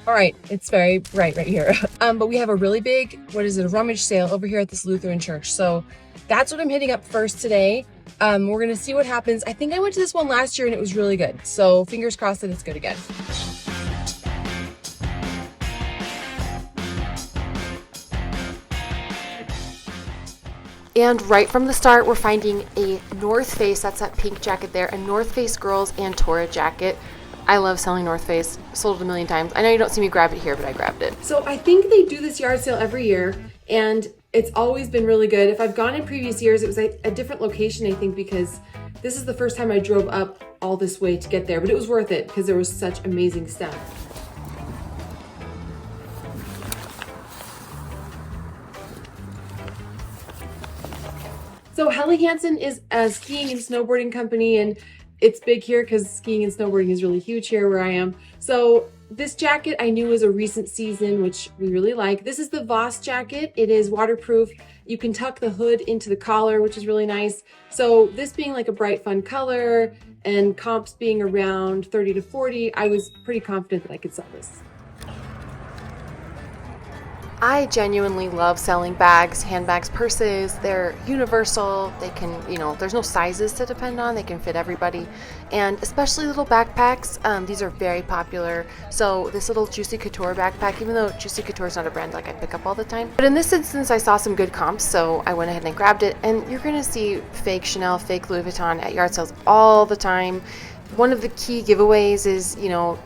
All right, it's very bright right here. But we have a really big, what is it, a rummage sale over here at this Lutheran church. So that's what I'm hitting up first today. We're gonna see what happens. I think I went to this one last year and it was really good. So fingers crossed that it's good again. And right from the start, we're finding a North Face, that's that pink jacket there, a North Face girls and Torah jacket. I love selling North Face, sold it a million times. I know you don't see me grab it here, but I grabbed it. So I think they do this yard sale every year, and it's always been really good. If I've gone in previous years, it was a different location, I think, because this is the first time I drove up all this way to get there, but it was worth it because there was such amazing stuff. So Helly Hansen is a skiing and snowboarding company, and it's big here because skiing and snowboarding is really huge here where I am. So this jacket I knew was a recent season, which we really like. This is the Voss jacket. It is waterproof. You can tuck the hood into the collar, which is really nice. So this being like a bright, fun color and comps being around 30 to 40, I was pretty confident that I could sell this. I genuinely love selling bags, handbags, purses. They're universal. They can, there's no sizes to depend on. They can fit everybody. And especially little backpacks, these are very popular. So this little Juicy Couture backpack, even though Juicy Couture is not a brand like I pick up all the time, but in this instance, I saw some good comps, so I went ahead and grabbed it. And you're gonna see fake Chanel, fake Louis Vuitton at yard sales all the time. One of the key giveaways is,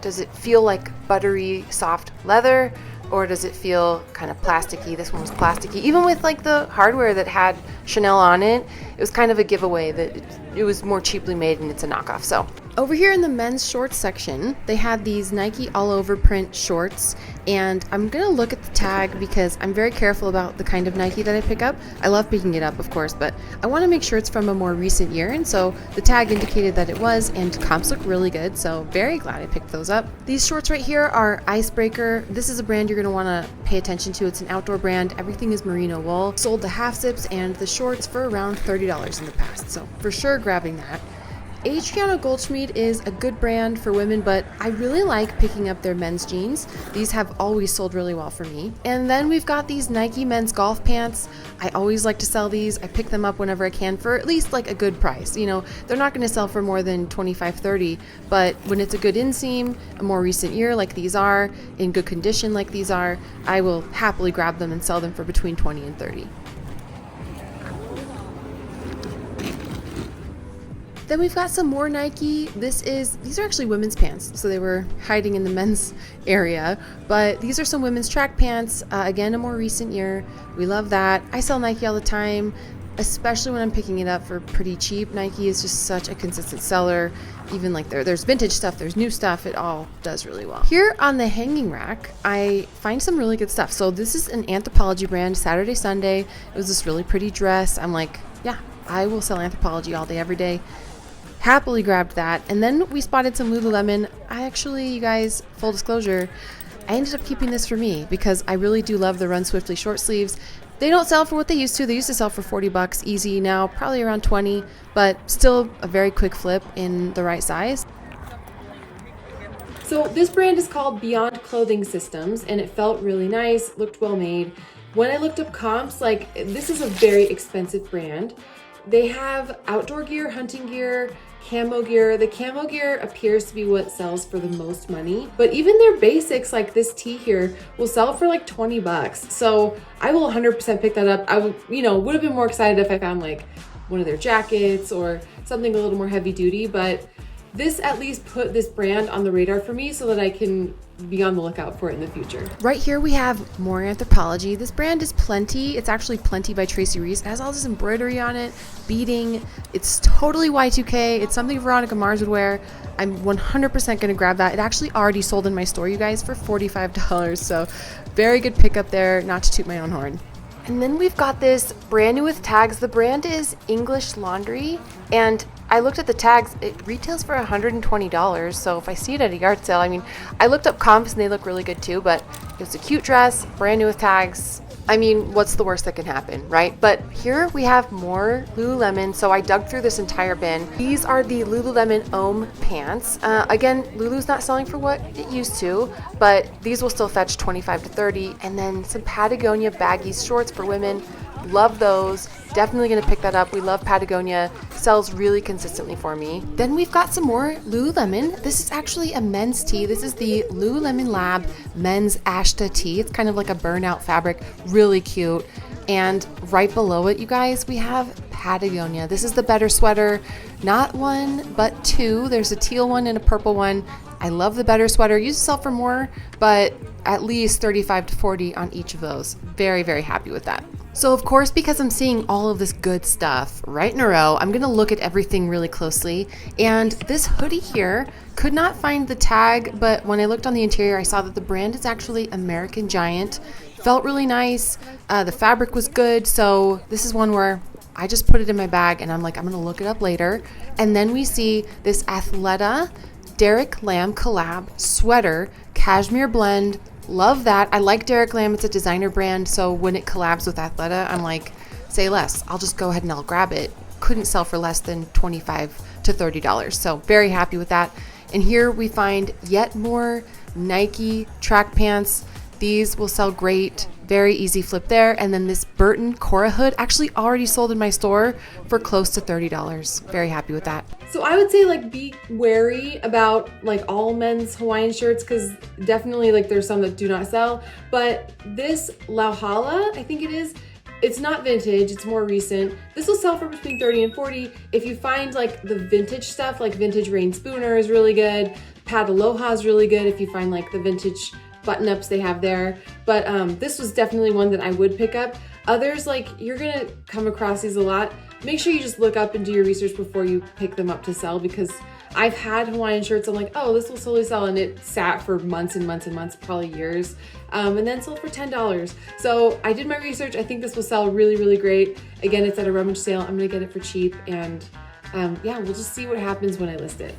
does it feel like buttery, soft leather? Or does it feel kind of plasticky? This one was plasticky. Even with like the hardware that had Chanel on it, it was kind of a giveaway that it was more cheaply made and it's a knockoff. So over here in the men's shorts section, they had these Nike all over print shorts, and I'm gonna look at the tag because I'm very careful about the kind of Nike that I pick up. I love picking it up, of course, but I want to make sure it's from a more recent year, and so the tag indicated that it was, and comps look really good, so very glad I picked those up. These shorts right here are Icebreaker. This is a brand you're gonna want to pay attention to. It's an outdoor brand. Everything is merino wool. Sold the half zips and the shorts for around $30 in the past, so for sure grabbing that. Adriano Goldschmied is a good brand for women, but I really like picking up their men's jeans. These have always sold really well for me. And then we've got these Nike men's golf pants. I always like to sell these. I pick them up whenever I can for at least like a good price. They're not going to sell for more than $25-30, but when it's a good inseam, a more recent year like these are, in good condition like these are, I will happily grab them and sell them for between $20 and $30. Then we've got some more Nike. These are actually women's pants, so they were hiding in the men's area, but these are some women's track pants. Again, a more recent year. We love that. I sell Nike all the time, especially when I'm picking it up for pretty cheap. Nike is just such a consistent seller. Even like there's vintage stuff, there's new stuff, it all does really well. Here on the hanging rack, I find some really good stuff. So this is an Anthropologie brand, Saturday, Sunday. It was this really pretty dress. I'm like, yeah, I will sell Anthropologie all day, every day. Happily grabbed that. And then we spotted some Lululemon. You guys, full disclosure, I ended up keeping this for me because I really do love the Run Swiftly short sleeves. They don't sell for what they used to. They used to sell for $40 easy, now probably around 20, but still a very quick flip in the right size. So this brand is called Beyond Clothing Systems, and it felt really nice, looked well made. When I looked up comps, this is a very expensive brand. They have outdoor gear, hunting gear, camo gear. The camo gear appears to be what sells for the most money, but even their basics like this tee here will sell for like $20. So I will 100% pick that up. I would have been more excited if I found like one of their jackets or something a little more heavy duty, but this at least put this brand on the radar for me so that I can be on the lookout for it in the future. Right here we have more Anthropologie. This brand is Plenty. It's actually Plenty by Tracy Reese. It has all this embroidery on it, beading. It's totally Y2K. It's something Veronica Mars would wear. I'm 100% going to grab that. It actually already sold in my store, you guys, for $45. So very good pickup there, not to toot my own horn. And then we've got this brand new with tags. The brand is English Laundry, and I looked at the tags. It retails for $120, so if I see it at a yard sale, I looked up comps and they look really good too, but it was a cute dress, brand new with tags, I mean, what's the worst that can happen, right? But here we have more Lululemon. So I dug through this entire bin. These are the Lululemon Ohm pants. Again, Lulu's not selling for what it used to, but these will still fetch 25 to 30. And then some Patagonia baggy shorts for women. Love those. Definitely going to pick that up. We love Patagonia. Sells really consistently for me. Then we've got some more Lululemon. This is actually a men's tee. This is the Lululemon Lab men's Ashta tee. It's kind of like a burnout fabric. Really cute. And right below it, you guys, we have Patagonia. This is the better sweater. Not one, but two. There's a teal one and a purple one. I love the better sweater. Used to sell for more, but at least 35 to 40 on each of those. Very, very happy with that. So of course, because I'm seeing all of this good stuff right in a row, I'm gonna look at everything really closely. And this hoodie here, could not find the tag, but when I looked on the interior, I saw that the brand is actually American Giant. Felt really nice. The fabric was good. So this is one where I just put it in my bag and I'm like, I'm gonna look it up later. And then we see this Athleta Derek Lam collab sweater, cashmere blend. Love that. I like Derek Lam. It's a designer brand. So when it collabs with Athleta, I'm like, say less. I'll just go ahead and I'll grab it. Couldn't sell for less than $25 to $30. So very happy with that. And here we find yet more Nike track pants. These will sell great. Very easy flip there. And then this Burton Cora hood actually already sold in my store for close to $30. Very happy with that. So I would say like be wary about like all men's Hawaiian shirts because definitely like there's some that do not sell. But this Lauhala, I think it is, it's not vintage, it's more recent. This will sell for between 30 and 40. If you find like the vintage stuff, like vintage Rain Spooner is really good. Pat Aloha is really good if you find like the vintage button-ups they have there. But this was definitely one that I would pick up. Others, like you're gonna come across these a lot. Make sure you just look up and do your research before you pick them up to sell because I've had Hawaiian shirts, I'm like, oh, this will slowly sell, and it sat for months and months and months, probably years, and then sold for $10. So I did my research. I think this will sell really, really great. Again, it's at a rummage sale. I'm gonna get it for cheap, and yeah, we'll just see what happens when I list it.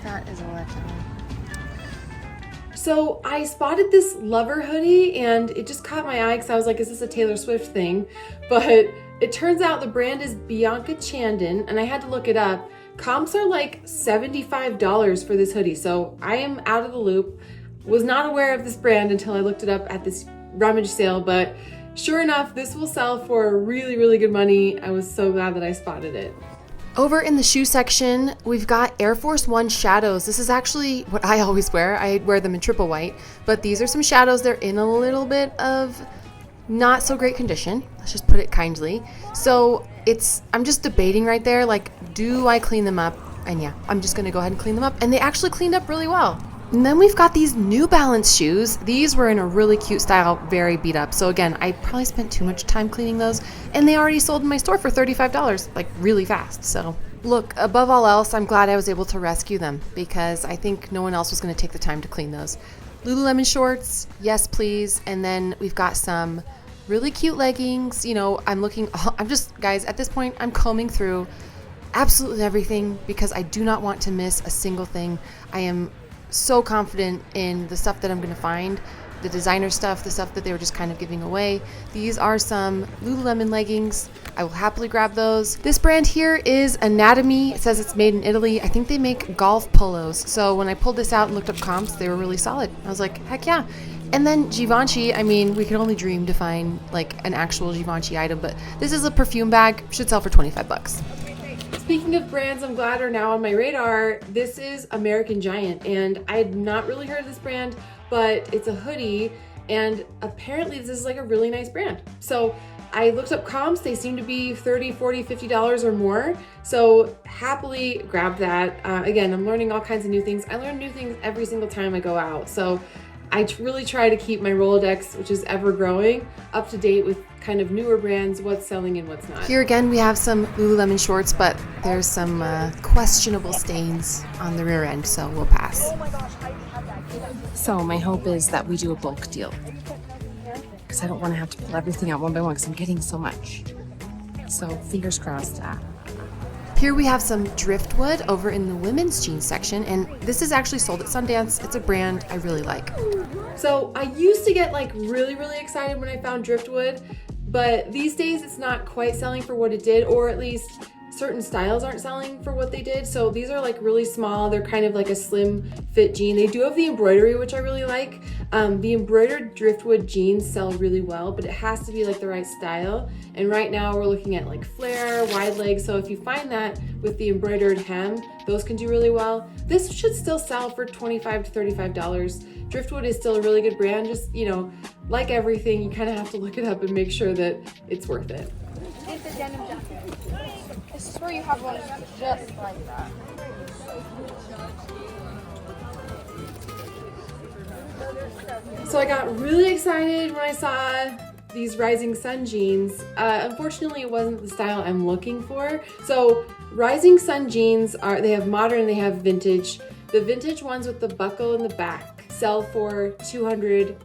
That is a letdown. So I spotted this Lover hoodie and it just caught my eye because I was like, is this a Taylor Swift thing? But it turns out the brand is Bianca Chandon and I had to look it up. Comps are like $75 for this hoodie. So I am out of the loop. Was not aware of this brand until I looked it up at this rummage sale, but sure enough, this will sell for really, really good money. I was so glad that I spotted it. Over in the shoe section, we've got Air Force One shadows. This is actually what I always wear. I wear them in triple white, but these are some shadows. They're in a little bit of not so great condition. Let's just put it kindly. So I'm just debating right there, like, do I clean them up? And yeah, I'm just gonna go ahead and clean them up. And they actually cleaned up really well. And then we've got these New Balance shoes. These were in a really cute style, very beat up. So again, I probably spent too much time cleaning those and they already sold in my store for $35, like really fast. So look, above all else, I'm glad I was able to rescue them because I think no one else was gonna take the time to clean those. Lululemon shorts, yes please. And then we've got some really cute leggings. You know, I'm just, guys, at this point, I'm combing through absolutely everything because I do not want to miss a single thing. I am so confident in the stuff that I'm going to find, the designer stuff, the stuff that they were just kind of giving away. These are some Lululemon leggings. I will happily grab those. This brand here is Anatomy. It says it's made in Italy. I think they make golf polos. So when I pulled this out and looked up comps, they were really solid. I was like, heck yeah. And then Givenchy, I mean, we can only dream to find like an actual Givenchy item, but this is a perfume bag, should sell for $25. Speaking of brands I'm glad are now on my radar, this is American Giant, and I had not really heard of this brand, but it's a hoodie, and apparently this is like a really nice brand. So I looked up comps, they seem to be $30, $40, $50 or more, so happily grab that. Again, I'm learning all kinds of new things. I learn new things every single time I go out, so I really try to keep my Rolodex, which is ever growing, up to date with kind of newer brands, what's selling and what's not. Here again, we have some Lululemon shorts, but there's some questionable stains on the rear end, so we'll pass. So my hope is that we do a bulk deal because I don't want to have to pull everything out one by one because I'm getting so much. So fingers crossed. Here we have some driftwood over in the women's jeans section, and this is actually sold at Sundance. It's a brand I really like. So I used to get like really excited when I found driftwood, but these days it's not quite selling for what it did, or at least certain styles aren't selling for what they did. So these are like really small. They're kind of like a slim fit jean. They do have the embroidery, which I really like. The embroidered driftwood jeans sell really well, but it has to be like the right style. And right now we're looking at like flare, wide legs. So if you find that with the embroidered hem, those can do really well. This should still sell for $25 to $35. Driftwood is still a really good brand. Just, you know, like everything, you kind of have to look it up and make sure that it's worth it. It's a denim jacket. I swear you have one just like that. So I got really excited when I saw these Rising Sun jeans. Unfortunately, it wasn't the style I'm looking for. So Rising Sun jeans they have modern, they have vintage. The vintage ones with the buckle in the back sell for $200+.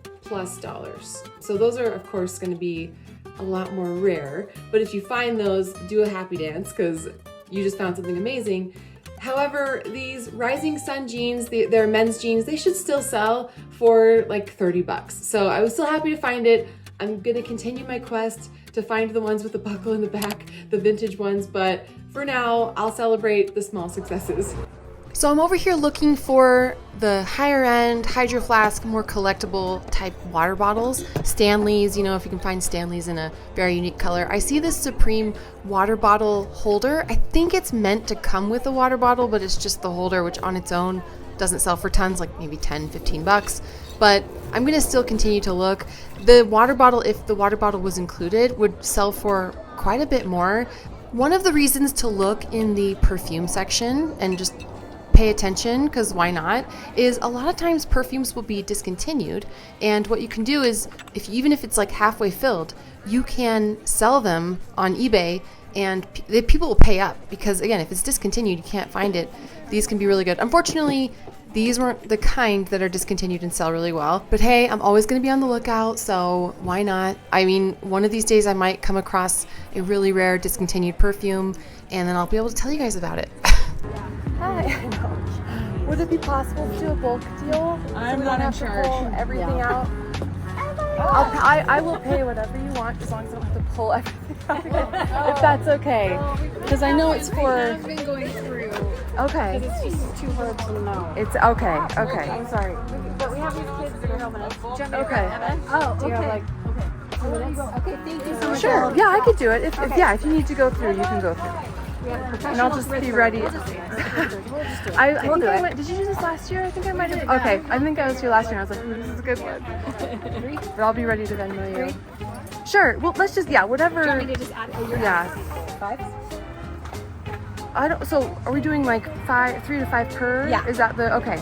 So those are of course going to be a lot more rare, but if you find those, do a happy dance because you just found something amazing. However, these Rising Sun jeans, they're men's jeans, they should still sell for like $30. So I was still happy to find it. I'm gonna continue my quest to find the ones with the buckle in the back, the vintage ones, but for now, I'll celebrate the small successes. So I'm over here looking for the higher end Hydro Flask, more collectible type water bottles. Stanley's, you know, if you can find Stanley's in a very unique color. I see this Supreme water bottle holder. I think it's meant to come with a water bottle, but it's just the holder, which on its own doesn't sell for tons, like maybe $10-15. But I'm gonna still continue to look. The water bottle, if the water bottle was included, would sell for quite a bit more. One of the reasons to look in the perfume section and just pay attention, because why not, is a lot of times perfumes will be discontinued, and what you can do is, even if it's like halfway filled, you can sell them on eBay, and people will pay up, because again, if it's discontinued, you can't find it. These can be really good. Unfortunately, these weren't the kind that are discontinued and sell really well, but hey, I'm always going to be on the lookout, so why not? I mean, one of these days I might come across a really rare discontinued perfume, and then I'll be able to tell you guys about it. Hi. Would it be possible to do a bulk deal? I'm not in charge. Pull everything out. I will pay whatever you want as long as I don't have to pull everything out. If that's okay, because I know it's for. I've been going through. Okay. It's just 2 herbs in the mouth. It's okay. Okay. I'm sorry. But we have these kids that are helping us. Do you want me to Okay. grab Emma? Oh, okay. Do you have like? 2 minutes? Okay, thank you so much. Sure. Yeah, I could do it. If you need to go through, you can go through. And I'll just be ready. I think I went. Did you do this last year? I think I might have. Okay, I think I was here last year. And I was like, this is a good one. But I'll be ready to Venmo you. Sure. Well, let's just whatever. Do you want me to just add? Oh, Yeah. 5? I don't. So are we doing like 3 to 5 per? Yeah. Is that the okay?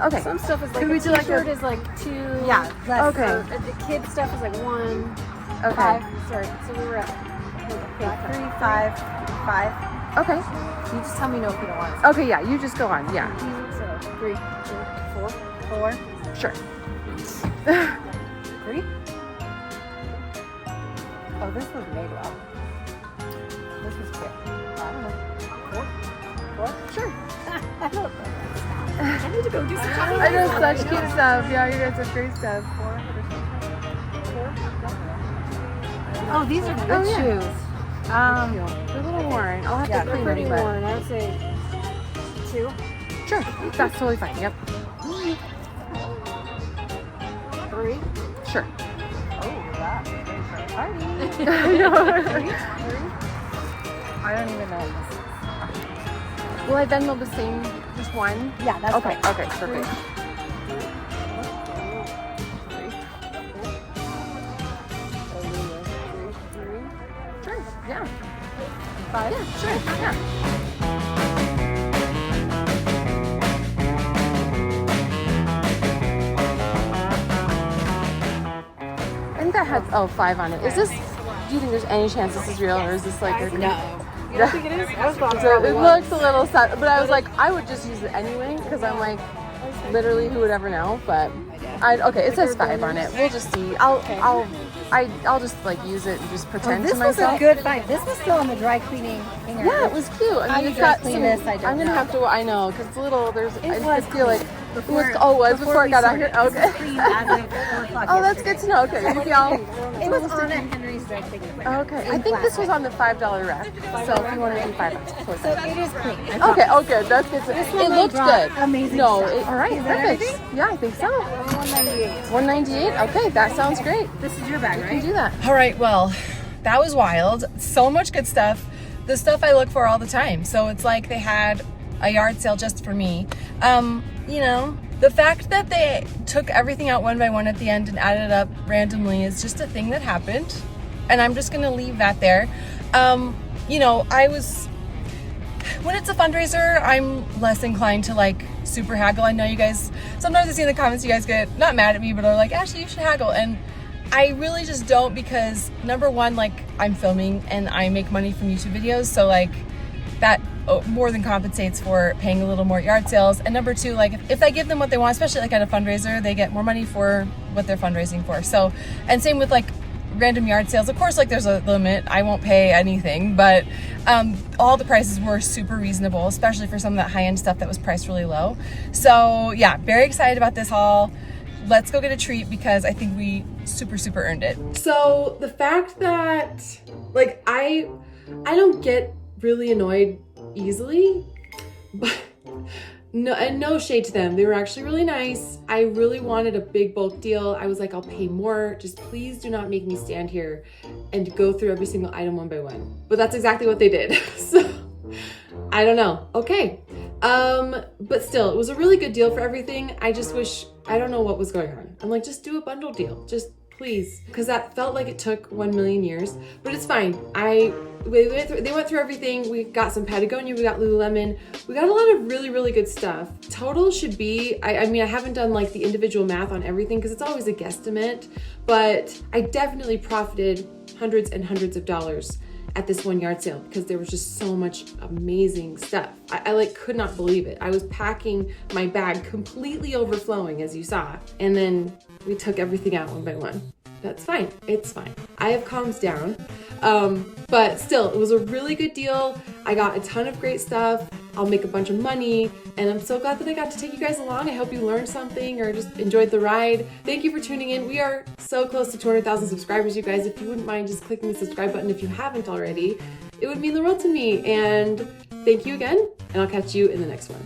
Okay. Some stuff is like Can we a do like t-shirt a- is like 2. Yeah. Less Okay. The kid stuff is like 1. Okay. 5. Sorry. So we were at 3, 5, 5. Okay. You just tell me no if you don't want it. Okay. Yeah. You just go on. Yeah. So 3, 2, 4. 4. Sure. 3. Oh, this was made well. This was quick. I don't know. 4. Sure. I need to go do some shopping. I know such cute stuff. Yeah, you guys have great stuff. 4. Oh, these are good shoes. They're a little worn. I'll have to clean pretty them. But worn. I would say 2. sure. That's totally fine. Yep. 3. Sure. Oh, that is great for a party. I don't even know this. Will I Venmo the same, just one? Yeah, that's Okay. fine. Okay. Perfect. 3. Sure. Yeah. 5. Yeah. Sure. Yeah. I think that had 5 on it. Is this? Do you think there's any chance this is real, or is this like? No. You don't think it is? I was going to So it looks a little sad, but I was like, I would just use it anyway because I'm like, literally, who would ever know? But okay, it says 5 on it. We'll just see. I'll I'll just like use it and just Oh, pretend this to was myself. a good find. This was still in the dry cleaning hanger. Yeah, it was cute. I How mean, you it's dry got clean some, this, I don't I'm gonna know. have to. I know because it's a little. There's. I was just feel like Before, it was before I got out here. Okay. Oh, Oh, that's good to know. Okay, maybe I'll. It was on at Henry's dry cleaning. Okay, I think this was on the $5 rack. So if you want to do $5 towards So that. it is clean. Okay. Oh, good. That's good. This It one looks brought good. amazing No. stuff. All right. Is that Perfect. everything? Yeah, I think so. 198. 198. Okay, that sounds great. This is your bag, You can right? do that. All right. Well, that was wild. So much good stuff. The stuff I look for all the time. So it's like they had a yard sale just for me. You know, the fact that they took everything out one by one at the end and added it up randomly is just a thing that happened. And I'm just gonna leave that there. You know, when it's a fundraiser, I'm less inclined to like super haggle. I know you guys, sometimes I see in the comments you guys get not mad at me, but are like, Ashley, you should haggle. And I really just don't, because number one, like I'm filming and I make money from YouTube videos. So like that more than compensates for paying a little more at yard sales. And number two, like if I give them what they want, especially like at a fundraiser, they get more money for what they're fundraising for. So, and same with like random yard sales. Of course, like there's a limit. I won't pay anything, but all the prices were super reasonable, especially for some of that high-end stuff that was priced really low. So yeah, very excited about this haul. Let's go get a treat because I think we super earned it. So the fact that like I don't get really annoyed easily, but no shade to them. They were actually really nice. I really wanted a big bulk deal. I was like, I'll pay more. Just please do not make me stand here and go through every single item one by one. But that's exactly what they did. So I don't know. Okay. But still, it was a really good deal for everything. I just wish, I don't know what was going on. I'm like, just do a bundle deal. Just please. Because that felt like it took 1 million years, but it's fine. They went through everything. We got some Patagonia, we got Lululemon. We got a lot of really good stuff. Total should be, I mean, I haven't done like the individual math on everything because it's always a guesstimate, but I definitely profited hundreds and hundreds of dollars at this one yard sale because there was just so much amazing stuff. I like could not believe it. I was packing my bag completely overflowing, as you saw, and then we took everything out one by one. That's fine. It's fine. I have calmed down. But still, it was a really good deal. I got a ton of great stuff. I'll make a bunch of money, and I'm so glad that I got to take you guys along. I hope you learned something or just enjoyed the ride. Thank you for tuning in. We are so close to 200,000 subscribers, you guys. If you wouldn't mind just clicking the subscribe button if you haven't already, it would mean the world to me. And thank you again, and I'll catch you in the next one.